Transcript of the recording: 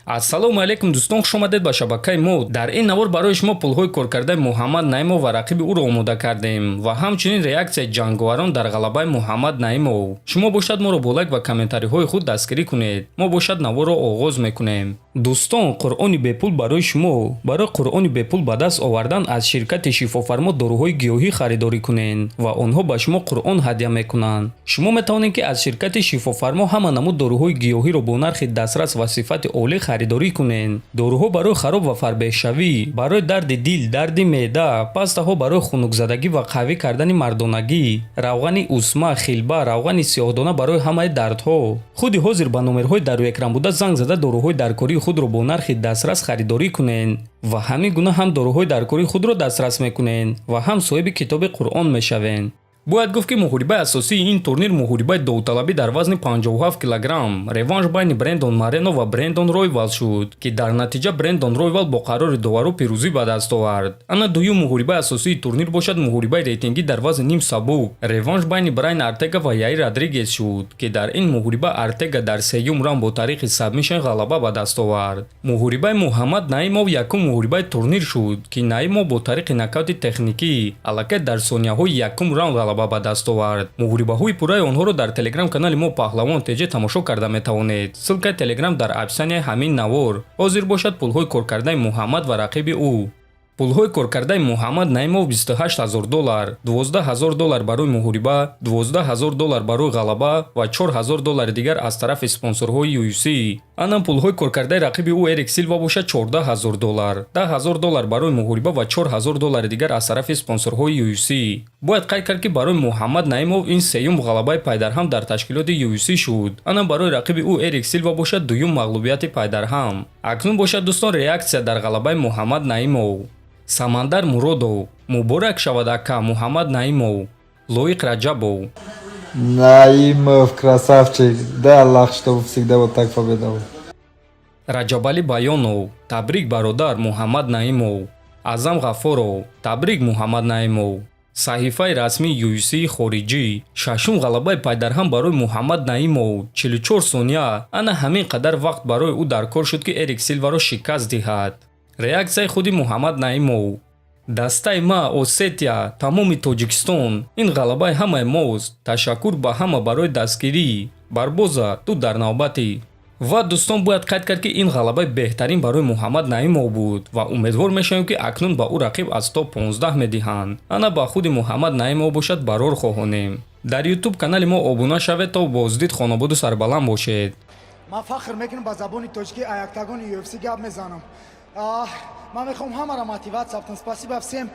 ассалому алайкум дӯстон, хуш омадед ба шабакаи мо. дар ин навор барои шумо пулҳои коркардаи муҳаммад наимов ва рақиби ӯро омода кардем ва ҳамчунин реаксияи ҷанговарон дар ғалабаи муҳаммад наимов. шумо бошад моро бо лайк ва комментариҳои худ дастгирӣ кунед. мо бошад наворро оғоз мекунем. дӯстон, қуръони бепул барои шумо. барои қуръони бепул ба даст овардан аз ширкати шифофармо доруҳои гиёҳӣ харидорӣ кунед ва онҳо ба шумо қуръон ҳадя мекунанд. шумо метавонед ки аз ширкати шифофармо ҳама намуд доруҳои гиёҳиро бо нархи дастрас ва сифати олӣ харидорӣ кунед. доруҳо барои хароб ва фарбеҳшавӣ, барои дарди дил, дарди меъда, пастаҳо барои хунукзадагӣ ва қавӣ кардани мардонагӣ, равғани усма, хилба, равғани сиёҳдона барои ҳамаи дардҳо. худи ҳозир ба номерҳои дар рӯи экран буда занг зада доруҳои даркории худро бо нархи дастрас харидорӣ кунед ва ҳамин гуна ҳам доруҳои даркории худро дастрас мекунед ва ҳам соҳиби китоби қуръон мешавед. бояд гуфт ки муҳорибаи асосии ин турнир муҳорибаи довталабӣ дар вазни 57 килограмм, реванш байни Брендон Морено ва Брендон Ройвал шуд ки дар натиҷа Брендон Ройвал бо қарори довару пирӯзӣ ба даст овард. ана дуюм муҳорибаи асосии турнир бошад муҳорибаи рейтингӣ дар вазни ним сабук, реванш байни Брайан Артега ва Яир Родригес шуд ки дар ин муҳориба Артега дар сеюм раунд бо тариқи сабмишн ғалаба ба даст овард. муҳорибаи муҳаммад наимов якум муҳорибаи турнир шуд ки наимов бо тариқи нокаути техникӣ аллакай дар сонияҳои якум раунд ғалаба ба даст овард. муҳорибаҳои пурраи онҳоро дар телеграм канали мо Паҳлавон TG тамошо карда метавонед. ссилкаи телеграм дар описанияи ҳамин навор. ҳозир бошад пулҳои коркардаи муҳаммад ва рақиби ӯ. пулҳои коркардаи муҳаммад наимов $28000, $12000 барои муҳориба, $12000 барои ғалаба ва $4000 дигар аз тарафи спонсорҳои UFC. ана пулҳои коркардаи рақиби ӯ Эрик Силва бошад $14000, $10000 барои муҳориба ва $4000 дигар аз тарафи спонсорҳои UFC. бояд қайд кард ки барои муҳаммад наимов ин сеюм ғалабаи пайдарҳам дар ташкилоти UFC шуд. ана барои рақиби ӯ Эрик Силва бошад дуюм мағлубияти пайдарҳам. акнун бошад дӯстон реаксия дар ғалабаи муҳаммад наимов. Самандар Муродов, муборак шавад ака Муҳаммад Наимов. Лоиқ Раҷабов. Наимов, красавчик. Дай Аллах, чтобы всегда вот так победовал. Раҷабали Баёнов. Табрик бародар Муҳаммад Наимов. Азам Ғафоров. Табрик Муҳаммад Наимов. саҳифаи расмии UFC хориҷӣ. шашум ғалабаи пайдарҳам барои Муҳаммад Наимов. 44 сония. ана ҳамин қадар вақт барои ӯ дар кор шуд ки Эрик Силваро шикаст диҳад. реаксияи худи муҳаммад наимов. дастаи ма Осетия, тамоми Тоҷикистон, ин ғалабаи ҳамаи мост. ташаккур ба ҳама барои дастгирӣ. барбоза ту дар навбатӣ. ва дӯстон, бояд қайд кард ки ин ғалабаи беҳтарин барои муҳаммад наимов буд ва умедвор мешавем ки акнун ба ӯ рақиб аз топ 15 медиҳанд. ана ба худи муҳаммад наимов бошад барор хоҳонем. дар ютуб канали мо обуна шавед то боздид хонободу сарбаланд бошед. من فخر میکنم با زبان تاجیکی ایاکتاگون UFC گپ میزنم. من میخوام همه را موتیوات ساختن. спасибо всем.